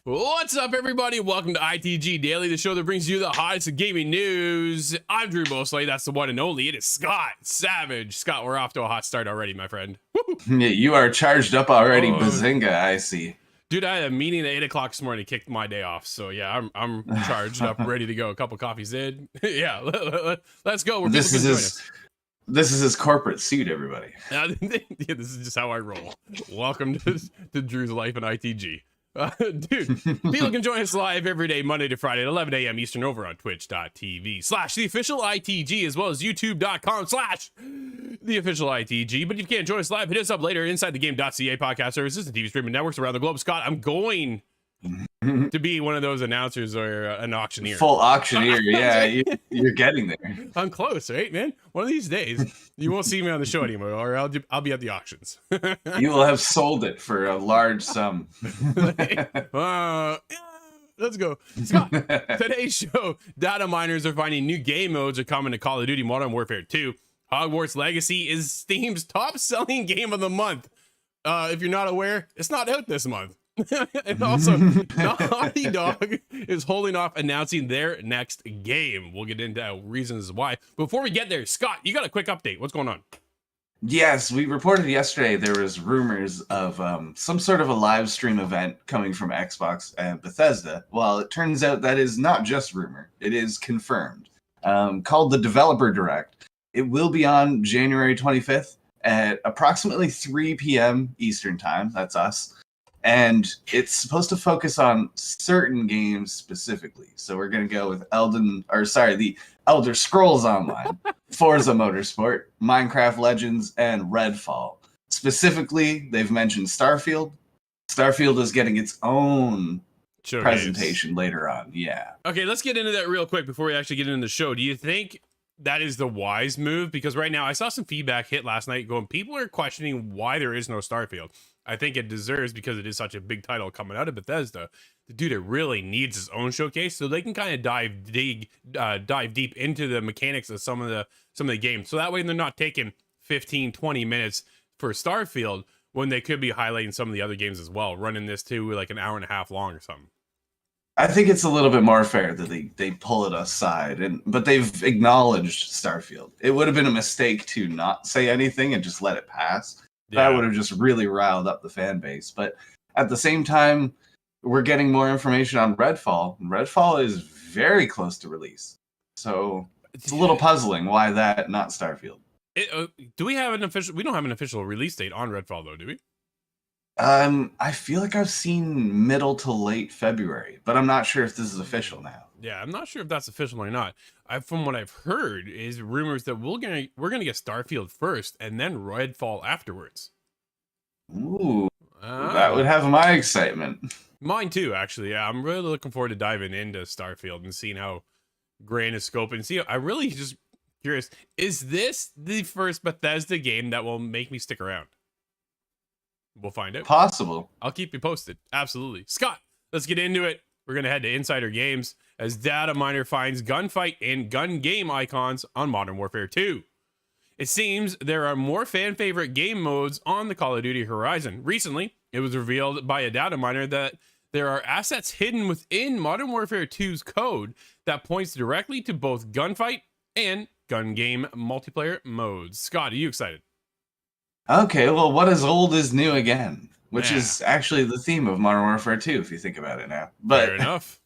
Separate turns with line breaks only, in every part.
What's up, everybody? Welcome to ITG Daily, the show that brings you the hottest of gaming news. I'm Drew Mosley. That's the one and only. It is Scott Savage. Scott, we're off to a hot start already, my friend.
Yeah, you are charged up already, Bazinga, I see.
Dude, I had a meeting at 8 o'clock this morning, kicked my day off. So yeah, I'm charged up, ready to go. A couple coffees in. Yeah, let's go.
This is his corporate suit, everybody.
Yeah, this is just how I roll. Welcome to Drew's Life in ITG. Dude, people can join us live every day, Monday to Friday at 11 a.m. Eastern over on twitch.tv/theofficial_ITG, as well as youtube.com/theofficial_ITG. But if you can't join us live, hit us up later inside the game.ca podcast services and TV streaming networks around the globe. Scott, I'm going to be one of those announcers or an auctioneer.
Full auctioneer, yeah, you're getting there.
I'm close, right, man? One of these days, you won't see me on the show anymore, or I'll be at the auctions.
You will have sold it for a large sum.
Let's go. Scott, today's show, Dataminers are finding new game modes are coming to Call of Duty Modern Warfare 2. Hogwarts Legacy is Steam's top-selling game of the month. If you're not aware, it's not out this month. And also, Naughty Dog is holding off announcing their next game. We'll get into reasons why. Before we get there, Scott, you got a quick update. What's going on?
Yes, we reported yesterday there was rumors of some sort of a live stream event coming from Xbox and Bethesda. Well, it turns out that is not just rumor. It is confirmed. Called the Developer Direct. It will be on January 25th at approximately 3 p.m. Eastern Time. That's us. And it's supposed to focus on certain games specifically. So we're going to go with the Elder Scrolls Online, Forza Motorsport, Minecraft Legends, and Redfall. Specifically, they've mentioned Starfield. Starfield is getting its own presentation later on. Yeah.
Okay, let's get into that real quick before we actually get into the show. Do you think that is the wise move? Because right now, I saw some feedback hit last night going, people are questioning why there is no Starfield. I think it deserves, because it is such a big title coming out of Bethesda. The dude, it really needs its own showcase, so they can kind of dive deep into the mechanics of some of the games. So that way they're not taking 15-20 minutes for Starfield when they could be highlighting some of the other games as well, running this to like an hour and a half long or something.
I think it's a little bit more fair that they pull it aside, but they've acknowledged Starfield. It would have been a mistake to not say anything and just let it pass. Yeah. That would have just really riled up the fan base. But at the same time, we're getting more information on Redfall. Redfall is very close to release. So it's a little puzzling why that, not Starfield.
Do we have an official? We don't have an official release date on Redfall, though, do we?
I feel like I've seen middle to late February, but I'm not sure if this is official now.
Yeah, I'm not sure if that's official or not. From what I've heard is rumors that we're gonna get Starfield first and then Redfall afterwards.
Ooh, that would have my excitement.
Mine too, actually. Yeah, I'm really looking forward to diving into Starfield and seeing how grand is scope and see. I really just curious. Is this the first Bethesda game that will make me stick around? We'll find out.
Possible.
I'll keep you posted. Absolutely. Scott, let's get into it. We're going to head to Insider Games as Dataminer finds gunfight and gun game icons on Modern Warfare 2. It seems there are more fan-favorite game modes on the Call of Duty horizon. Recently, it was revealed by a Dataminer that there are assets hidden within Modern Warfare 2's code that points directly to both gunfight and gun game multiplayer modes. Scott, are you excited?
Okay, well, what is old is new again, which is actually the theme of Modern Warfare 2, if you think about it now. But
fair enough.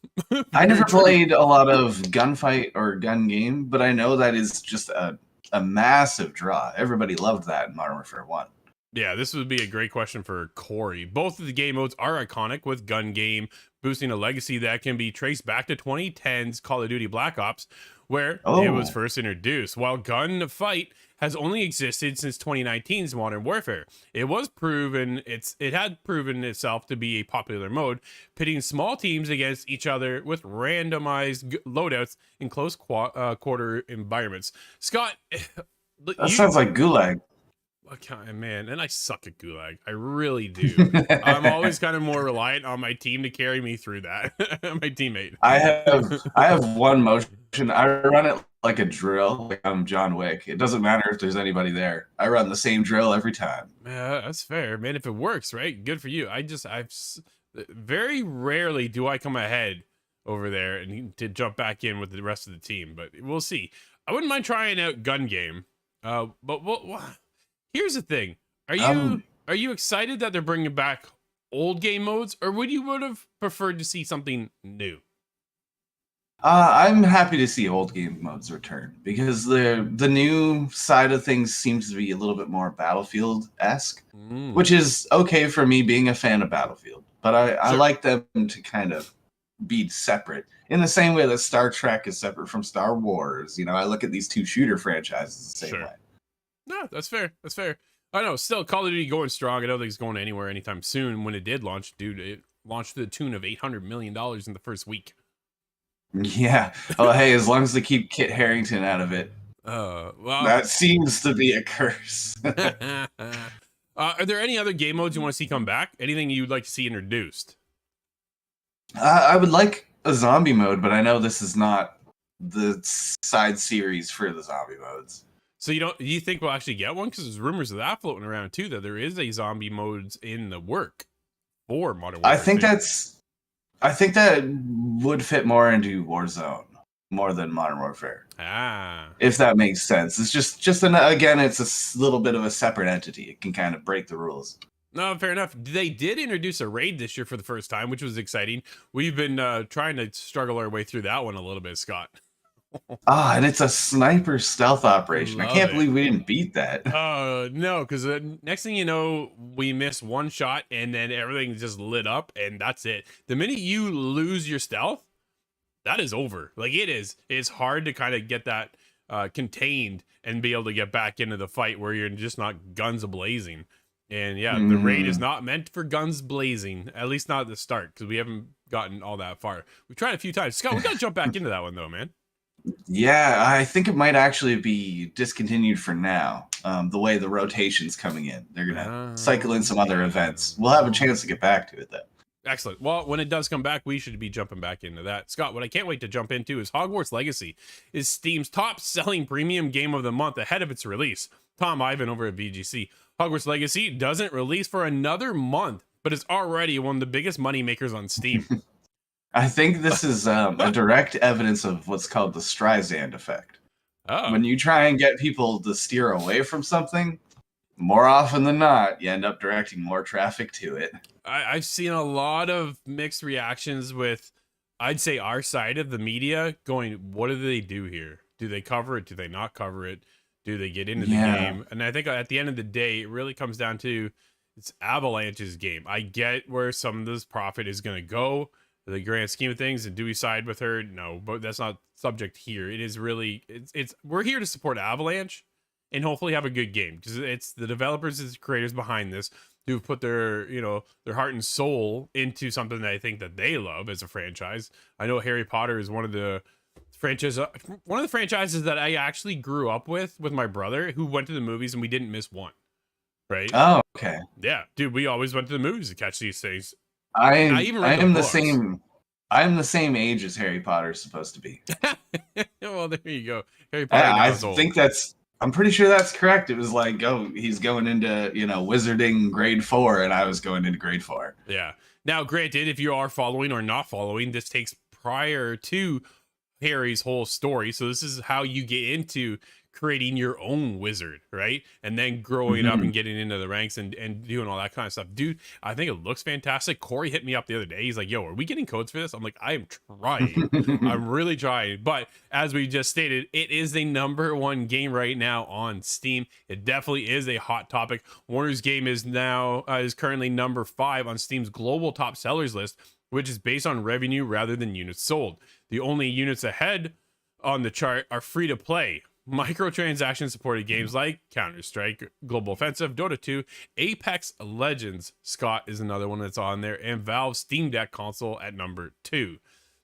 I never played a lot of gunfight or gun game, but I know that is just a massive draw. Everybody loved that in Modern Warfare 1.
Yeah, this would be a great question for Corey. Both of the game modes are iconic, with gun game boosting a legacy that can be traced back to 2010's Call of Duty Black Ops, where it was first introduced, while gunfight has only existed since 2019's Modern Warfare. It had proven itself to be a popular mode, pitting small teams against each other with randomized loadouts in close quarter environments. Scott,
that sounds like Gulag.
Okay, man, and I suck at Gulag. I really do. I'm always kind of more reliant on my team to carry me through that. My teammate.
I have one motion. I run it like a drill, like I'm John Wick. It doesn't matter if there's anybody there. I run the same drill every time.
Yeah, that's fair, man. If it works, right? Good for you. Very rarely do I come ahead over there and to jump back in with the rest of the team, but we'll see. I wouldn't mind trying out gun game. But here's the thing: are you
Um,
are you excited that they're bringing back old game modes, or would have preferred to see something new?
I'm happy to see old game modes return because the new side of things seems to be a little bit more Battlefield esque,
Mm,
which is okay for me being a fan of Battlefield. But I
sure.
like them to kind of be separate in the same way that Star Trek is separate from Star Wars. You know, I look at these two shooter franchises the same
Sure.
way.
No, that's fair. That's fair. I know. Still, Call of Duty going strong. I don't think it's going anywhere anytime soon. When it did launch, dude, it launched to the tune of $800 million in the first week.
Yeah. Oh, hey, as long as they keep Kit Harington out of it,
Well,
that seems to be a curse.
are there any other game modes you want to see come back? Anything you'd like to see introduced?
I would like a zombie mode, but I know this is not the side series for the zombie modes.
So do you think we'll actually get one? Because there's rumors of that floating around too, that there is a zombie modes in the work for Modern
I
Warfare
think
2.
I think that would fit more into Warzone more than Modern Warfare,
Ah.
if that makes sense. It's again, it's little bit of a separate entity. It can kind of break the rules.
No, fair enough. They did introduce a raid this year for the first time, which was exciting. We've been trying to struggle our way through that one a little bit, Scott.
Ah, and it's a sniper stealth operation. I
Love
can't
it.
believe we didn't beat that.
No, because next thing you know, we miss one shot and then everything just lit up, and that's it. The minute you lose your stealth, that is over. Like it is. It's hard to kind of get that contained and be able to get back into the fight where you're just not guns blazing. And yeah, the raid is not meant for guns blazing, at least not at the start, because we haven't gotten all that far. We've tried a few times. Scott, we got to jump back into that one though, man.
Yeah, I think it might actually be discontinued for now. The way the rotation's coming in, they're gonna cycle in some other events. We'll have a chance to get back to it though.
Excellent. Well, when it does come back, we should be jumping back into that. Scott, what I can't wait to jump into is Hogwarts Legacy is Steam's top-selling premium game of the month ahead of its release. Tom Ivan over at VGC. Hogwarts Legacy doesn't release for another month, but it's already one of the biggest money makers on Steam.
I think this is a direct evidence of what's called the Streisand effect.
Oh.
When you try and get people to steer away from something, more often than not, you end up directing more traffic to it.
I've seen a lot of mixed reactions with, I'd say, our side of the media going, what do they do here? Do they cover it? Do they not cover it? Do they get into the game? And I think at the end of the day, it really comes down to it's Avalanche's game. I get where some of this profit is going to go, the grand scheme of things. And do we side with her? No, but that's not subject here. It is really, it's we're here to support Avalanche and hopefully have a good game, because it's the developers, it's the creators behind this who've put their their heart and soul into something that I think that they love as a franchise. I know Harry Potter is one of the franchises that I actually grew up with my brother, who went to the movies and we didn't miss one. Right?
Oh, okay.
Yeah, dude, we always went to the movies to catch these things.
I
even read the
am
books.
I'm the same age as Harry Potter is supposed to be.
Well, there you go. Harry Potter.
I think I'm pretty sure that's correct. It was like, oh, he's going into, wizarding grade 4, and I was going into grade 4.
Yeah. Now, granted, if you are following or not following, this takes prior to Harry's whole story. So this is how you get into creating your own wizard, right? And then growing up and getting into the ranks and doing all that kind of stuff. Dude, I think it looks fantastic. Corey hit me up the other day. He's like, yo, are we getting codes for this? I'm like, I am trying. I'm really trying. But as we just stated, it is the #1 game right now on Steam. It definitely is a hot topic. Warner's game is now is currently #5 on Steam's global top sellers list, which is based on revenue rather than units sold. The only units ahead on the chart are free to play. Microtransaction supported games like Counter-Strike, Global Offensive, Dota 2, Apex Legends, Scott is another one that's on there, and Valve's Steam Deck console at #2.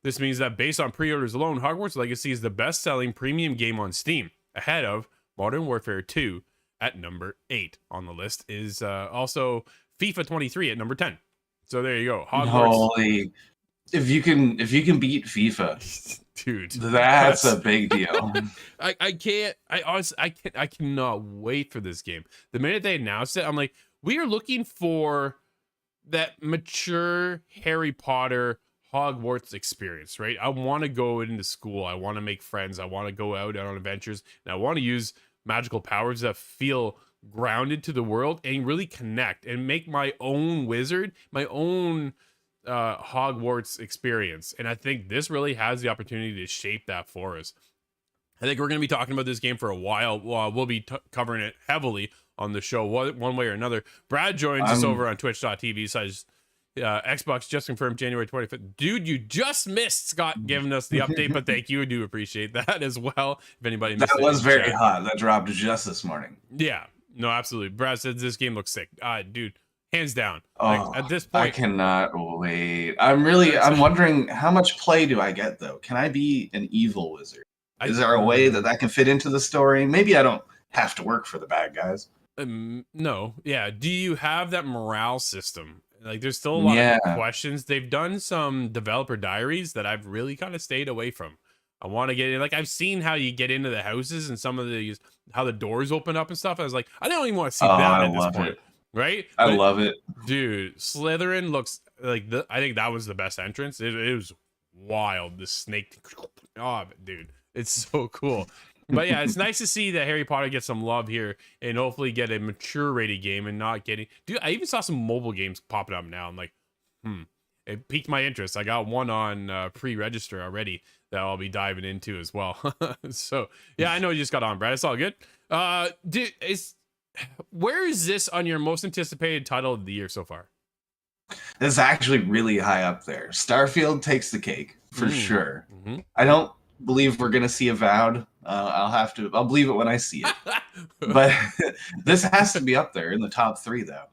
This means that based on pre-orders alone, Hogwarts Legacy is the best-selling premium game on Steam, ahead of Modern Warfare 2 at #8. On the list is also FIFA 23 at _10. So there you go. Hogwarts.
Holy, if you can beat FIFA,
dude,
that's a big deal.
I cannot wait for this game. The minute they announced it, I'm like, we are looking for that mature Harry Potter Hogwarts experience, right? I want to go into school. I want to make friends. I want to go out on adventures, and I want to use magical powers that feel grounded to the world and really connect and make my own wizard, my own Hogwarts experience. And I think this really has the opportunity to shape that for us. I think we're going to be talking about this game for a while. We'll be covering it heavily on the show one way or another. Brad joins us over on twitch.tv. Says Xbox just confirmed January 25th. Dude, you just missed Scott giving us the update, but thank you. I do appreciate that as well. If anybody missed
that was very hot. That dropped just this morning.
Yeah, no, absolutely. Brad says this game looks sick. Dude, hands down.
Oh,
like, at this point,
I cannot wait. I'm wondering how much play do I get though? Can I be an evil wizard? Is there a way that can fit into the story? Maybe I don't have to work for the bad guys.
No. Yeah. Do you have that morale system? Like, there's still a lot of questions. They've done some developer diaries that I've really kind of stayed away from. I want to get in. Like, I've seen how you get into the houses and some of these, how the doors open up and stuff. I was like, I don't even want to see that at this point. Right?
I love it.
Dude, Slytherin looks like I think that was the best entrance. It was wild. The snake. Oh, dude. It's so cool. But yeah, it's nice to see that Harry Potter gets some love here and hopefully get a mature rated game and not getting. Dude, I even saw some mobile games popping up now. I'm like, it piqued my interest. I got one on pre-register already that I'll be diving into as well. So yeah, I know you just got on, Brad. It's all good. Dude, where is this on your most anticipated title of the year so far?
This is actually really high up there. Starfield takes the cake for sure. I don't believe we're gonna see Avowed. I'll believe it when I see it. But this has to be up there in the top 3 though.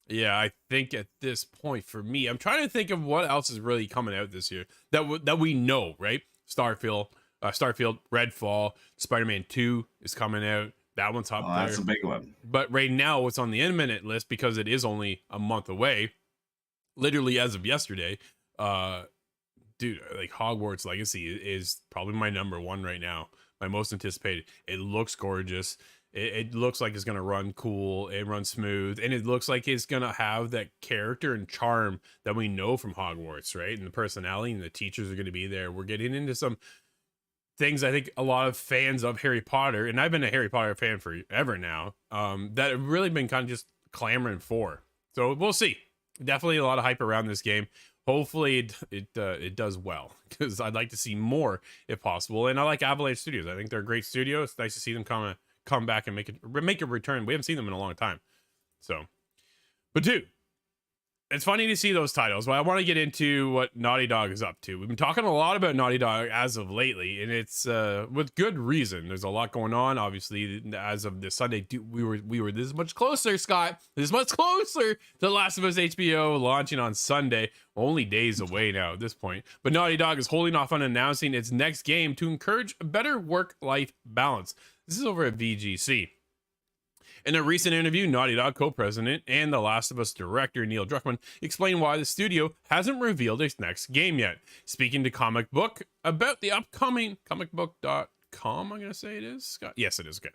Yeah, I think at this point for me, I'm trying to think of what else is really coming out this year that we know, right? Starfield, Redfall, Spider-Man 2 is coming out. That one's up there.
That's a big one.
But right now, what's on the imminent list, because it is only a month away, literally as of yesterday, dude, like Hogwarts Legacy is probably my number 1 right now. My most anticipated. It looks gorgeous. It looks like it's going to run cool. It runs smooth. And it looks like it's going to have that character and charm that we know from Hogwarts, right? And the personality and the teachers are going to be there. We're getting into some things I think a lot of fans of Harry Potter, and I've been a Harry Potter fan forever now, that have really been kind of just clamoring for. So we'll see. Definitely a lot of hype around this game. Hopefully it does well, because I'd like to see more if possible. And I like Avalanche Studios. I think they're a great studio. It's nice to see them come back and make a return. We haven't seen them in a long time. So, but dude, it's funny to see those titles, but I want to get into what Naughty Dog is up to. We've been talking a lot about Naughty Dog as of lately, and it's with good reason. There's a lot going on. Obviously, as of this Sunday, we were this much closer, Scott. This much closer to Last of Us HBO launching on Sunday. Only days away now at this point. But Naughty Dog is holding off on announcing its next game to encourage a better work-life balance. This is over at VGC. In a recent interview, Naughty Dog co-president and The Last of Us director Neil Druckmann explained why the studio hasn't revealed its next game yet. Speaking to Comic Book about the upcoming comicbook.com, I'm going to say it is, Scott. Yes, it is. Okay.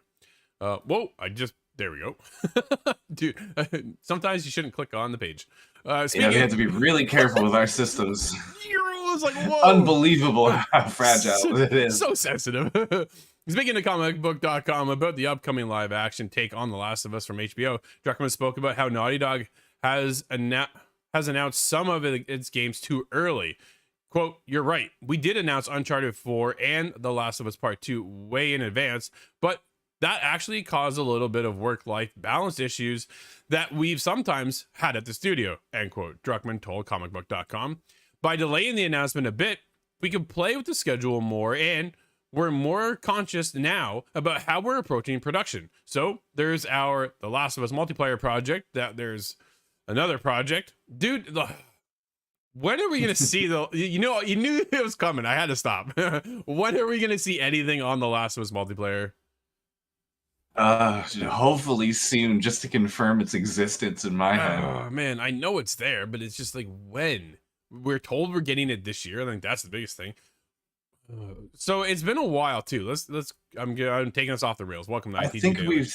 Whoa, there we go. Dude, sometimes you shouldn't click on the page.
We have to be really careful with our systems.
It was like, whoa.
Unbelievable how fragile it is.
So sensitive. Speaking to comicbook.com about the upcoming live action take on The Last of Us from HBO, Druckmann spoke about how Naughty Dog has announced some of its games too early. Quote, "You're right. We did announce Uncharted 4 and The Last of Us Part 2 way in advance, but that actually caused a little bit of work-life balance issues that we've sometimes had at the studio," end quote, Druckmann told comicbook.com. By delaying the announcement a bit, we can play with the schedule more, and we're more conscious now about how we're approaching production. So there's The Last of Us multiplayer project, there's another project. Dude, when are we going to see you knew it was coming. I had to stop. When are we going to see anything on The Last of Us multiplayer?
Hopefully soon, just to confirm its existence in my head.
Oh man, I know it's there, but it's just like, when? We're told we're getting it this year. I think that's the biggest thing. So it's been a while too. I'm taking us off the rails. Welcome to
I
ITG
think
Daily.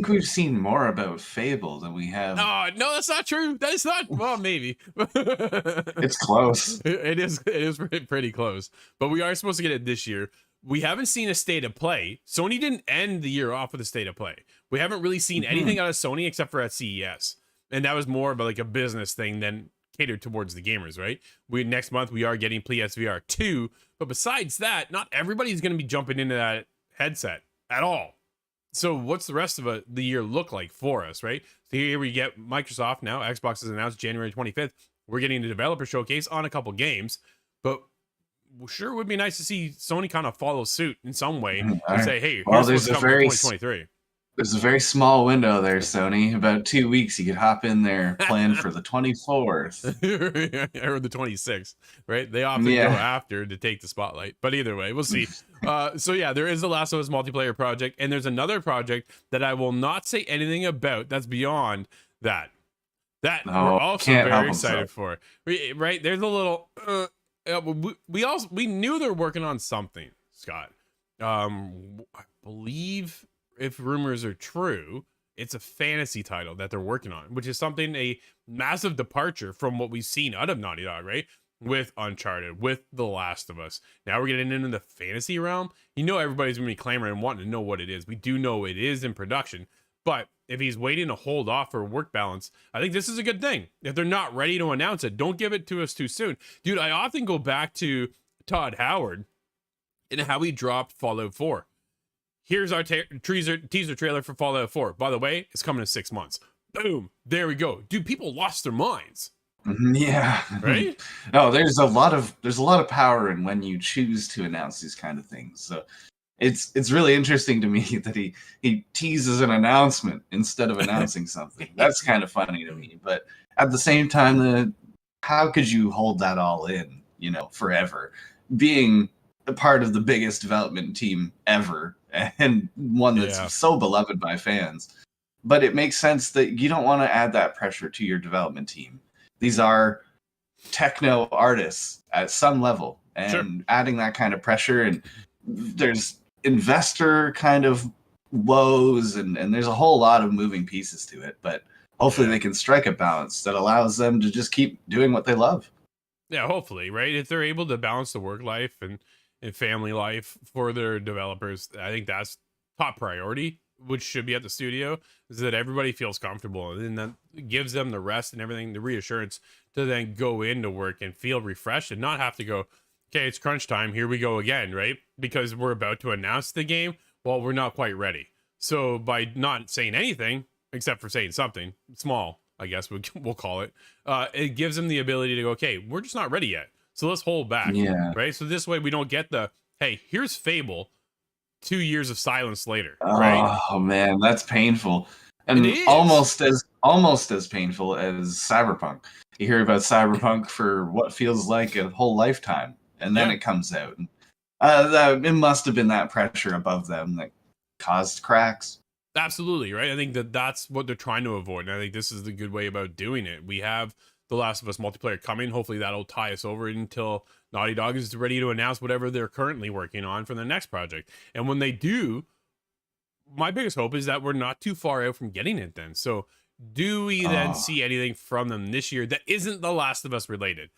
we've seen more about Fable than we have.
Oh no, that's not true. That is not. Well, maybe.
It's close.
It is. It is pretty close. But we are supposed to get it this year. We haven't seen a state of play. Sony didn't end the year off with a state of play. We haven't really seen anything out of Sony except for at CES, and that was more of like a business thing than catered towards the gamers. Right? Next month we are getting PSVR 2, but besides that, not everybody's going to be jumping into that headset at all. So what's the rest of the year look like for us, right? So here we get Microsoft now. Xbox has announced January 25th. We're getting the developer showcase on a couple games, but sure would be nice to see Sony kind of follow suit in some way and say, hey, here's what's coming in 2023.
There's a very small window there, Sony. About 2 weeks, you could hop in there, plan for the 24th
or the 26th, right? They often go after to take the spotlight, but either way, we'll see. So yeah, there is the Last of Us multiplayer project, and there's another project that I will not say anything about. That's beyond that. We're also very excited for, right? There's a little. We knew they're working on something, Scott. I believe, if rumors are true, it's a fantasy title that they're working on, which is a massive departure from what we've seen out of Naughty Dog, right? With Uncharted, with The Last of Us. Now we're getting into the fantasy realm. Everybody's gonna be clamoring and wanting to know what it is. We do know it is in production, but if he's waiting to hold off for work balance, I think this is a good thing. If they're not ready to announce it, don't give it to us too soon. Dude, I often go back to Todd Howard and how he dropped Fallout 4. Here's our teaser trailer for Fallout 4. By the way, it's coming in 6 months. Boom. There we go. Dude, people lost their minds.
Yeah.
Right?
No, there's a lot of power in when you choose to announce these kind of things. So it's really interesting to me that he teases an announcement instead of announcing something. That's kind of funny to me. But at the same time, how could you hold that all in, forever? Being a part of the biggest development team ever, and one that's so beloved by fans. But it makes sense that you don't want to add that pressure to your development team. These are techno artists at some level, and adding that kind of pressure, and there's investor kind of woes, and there's a whole lot of moving pieces to it. But hopefully they can strike a balance that allows them to just keep doing what they love.
Yeah, hopefully, right? If they're able to balance the work life and family life for their developers, I think that's top priority, which should be at the studio, is that everybody feels comfortable, and then that gives them the rest and everything, the reassurance to then go into work and feel refreshed and not have to go, okay, it's crunch time, here we go again, right? Because we're about to announce the game. Well, we're not quite ready. So by not saying anything, except for saying something small, I guess we'll call it, it gives them the ability to go, okay, we're just not ready yet. So let's hold back, right? So this way we don't get the, hey, here's Fable 2 years of silence later, right?
Oh man, that's painful. And almost as painful as Cyberpunk. You hear about Cyberpunk for what feels like a whole lifetime, and then it comes out. It must have been that pressure above them that caused cracks.
Absolutely, right? I think that's what they're trying to avoid, and I think this is the good way about doing it. We have The Last of Us multiplayer coming. Hopefully that'll tie us over until Naughty Dog is ready to announce whatever they're currently working on for the next project. And when they do, my biggest hope is that we're not too far out from getting it then. So do we then see anything from them this year that isn't The Last of Us related?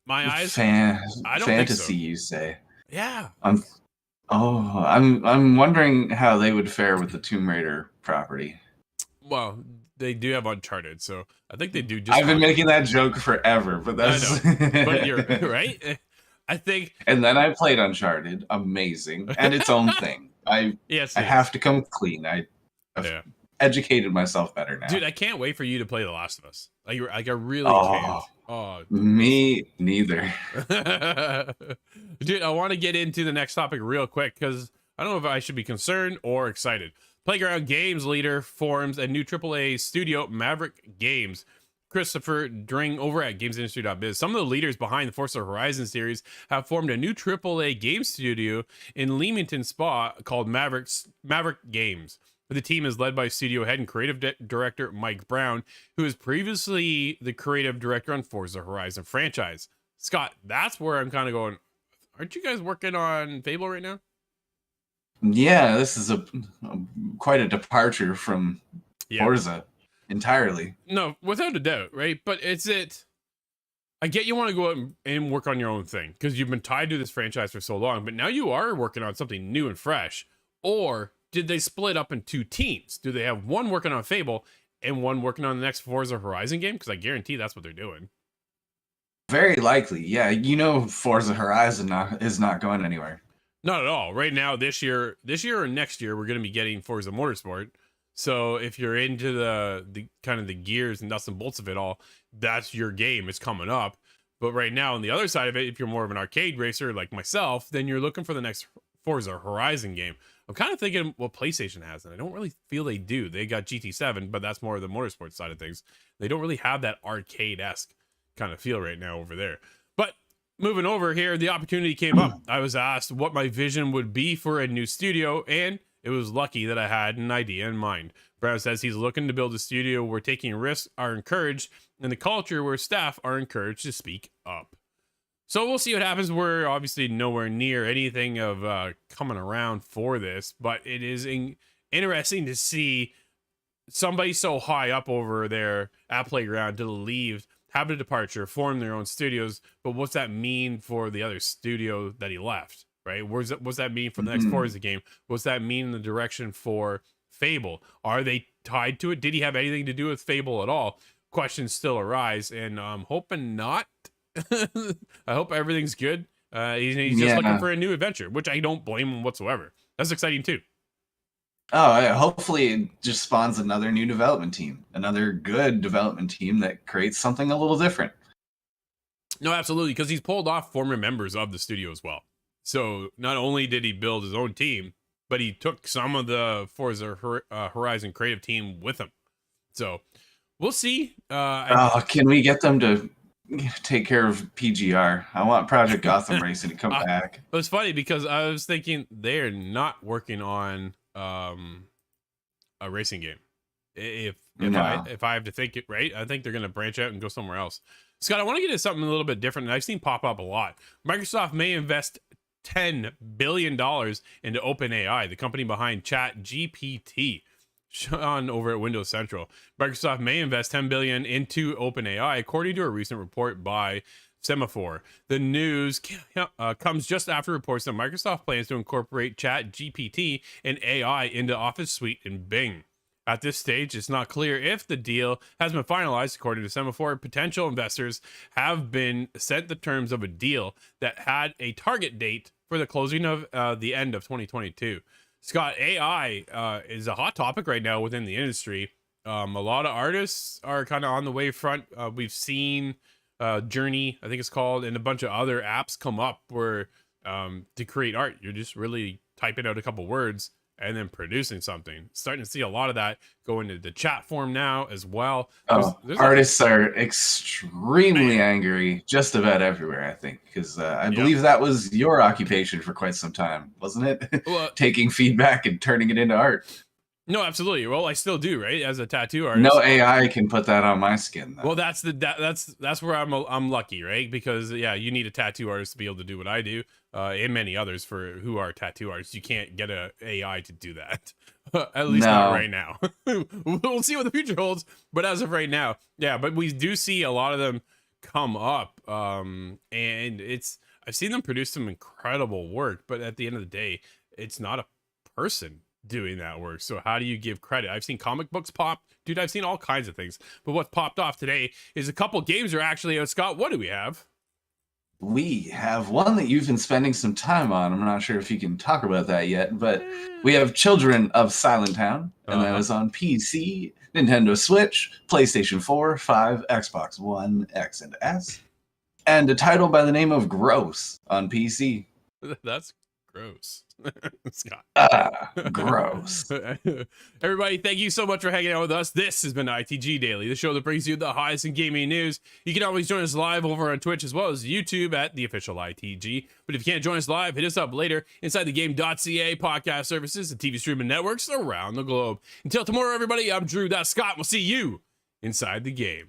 My eyes, I don't
fantasy,
think so.
You say?
Yeah.
I'm wondering how they would fare with the Tomb Raider property.
Well, they do have Uncharted, so I think they do.
I've been making that joke forever, but that's.
But you're right. I think.
And then I played Uncharted, amazing, and its own thing. I have to come clean. I've educated myself better now,
dude. I can't wait for you to play The Last of Us. I really can't. Oh,
me neither.
Dude, I want to get into the next topic real quick because I don't know if I should be concerned or excited. Playground Games leader forms a new AAA studio, Maverick Games. Christopher Dring over at gamesindustry.biz. Some of the leaders behind the Forza Horizon series have formed a new AAA game studio in Leamington Spa called Maverick Games. The team is led by studio head and creative director Mike Brown, who is previously the creative director on Forza Horizon franchise. Scott, that's where I'm kind of going, aren't you guys working on Fable right now?
Yeah, this is quite a departure from
Yeah.
Forza entirely.
No, without a doubt, right? But I get you want to go out and work on your own thing because you've been tied to this franchise for so long, but now you are working on something new and fresh. Or did they split up in two teams? Do they have one working on Fable and one working on the next Forza Horizon game? Because I guarantee that's what they're doing.
Very likely, yeah. Forza Horizon is not going anywhere.
Not at all. Right now, this year or next year, we're going to be getting Forza Motorsport. So if you're into the kind of the gears and nuts and bolts of it all, that's your game. It's coming up. But right now, on the other side of it, if you're more of an arcade racer like myself, then you're looking for the next Forza Horizon game. I'm kind of thinking what PlayStation has, and I don't really feel they do. They got GT7, but that's more of the motorsport side of things. They don't really have that arcade-esque kind of feel right now over there. But moving over here, the opportunity came up. I was asked what my vision would be for a new studio, and it was lucky that I had an idea in mind. Brown says he's looking to build a studio where taking risks are encouraged and the culture where staff are encouraged to speak up. So we'll see what happens. We're obviously nowhere near anything of coming around for this, but it is interesting to see somebody so high up over there at Playground to leave, have a departure, form their own studios. But what's that mean for the other studio that he left? Right? What's that mean for the next Forza game? What's that mean in the direction for Fable? Are they tied to it? Did he have anything to do with Fable at all? Questions still arise, and I'm hoping not. I hope everything's good. He's just looking for a new adventure, which I don't blame him whatsoever. That's exciting too.
Oh, yeah. Hopefully it just spawns another new development team, another good development team that creates something a little different.
No, absolutely, because he's pulled off former members of the studio as well. So not only did he build his own team, but he took some of the Forza Horizon creative team with him. So we'll see.
Can we get them to take care of PGR? I want Project Gotham Racing to come back.
It was funny because I was thinking they're not working on a racing game. If I have to think it right, I think they're going to branch out and go somewhere else. Scott, I want to get into something a little bit different, and I've seen pop up a lot. Microsoft may invest $10 billion into OpenAI, the company behind ChatGPT. Sean over at Windows Central. Microsoft may invest $10 billion into OpenAI, according to a recent report by Semaphore. The news comes just after reports that Microsoft plans to incorporate ChatGPT and AI into Office Suite and Bing. At this stage, it's not clear if the deal has been finalized. According to Semaphore, potential investors have been sent the terms of a deal that had a target date for the closing of the end of 2022. Scott, AI is a hot topic right now within the industry. A lot of artists are kind of on the wave front. We've seen Journey, I think it's called, and a bunch of other apps come up where to create art, you're just really typing out a couple words and then producing something. Starting to see a lot of that go into the chat form now as well. There's
artists are extremely angry just about everywhere, I think, because I believe that was your occupation for quite some time, wasn't it? Well, taking feedback and turning it into art.
No, absolutely. Well, I still do, right? As a tattoo artist.
No AI can put that on my skin, though.
Well, that's where I'm lucky, right? Because you need a tattoo artist to be able to do what I do, and many others who are tattoo artists. You can't get a AI to do that, at least not right now. We'll see what the future holds, but as of right now, But we do see a lot of them come up, and I've seen them produce some incredible work, but at the end of the day, it's not a person doing that work. So how do you give credit? I've seen comic books pop, dude. I've seen all kinds of things, but what's popped off today is a couple games are actually out. Scott, what do we have?
We have one that you've been spending some time on. I'm not sure if you can talk about that yet, but we have Children of Silent Town, and that is on PC, Nintendo Switch, PlayStation 4, 5, Xbox One, X and S, and a title by the name of Gross on PC.
That's gross. Scott.
Gross.
Everybody, thank you so much for hanging out with us. This has been ITG Daily, the show that brings you the highest in gaming news. You can always join us live over on Twitch as well as YouTube at the official ITG. But if you can't join us live, hit us up later inside the game.ca podcast services and TV streaming networks around the globe. Until tomorrow, everybody, I'm Drew. That's Scott. We'll see you inside the game.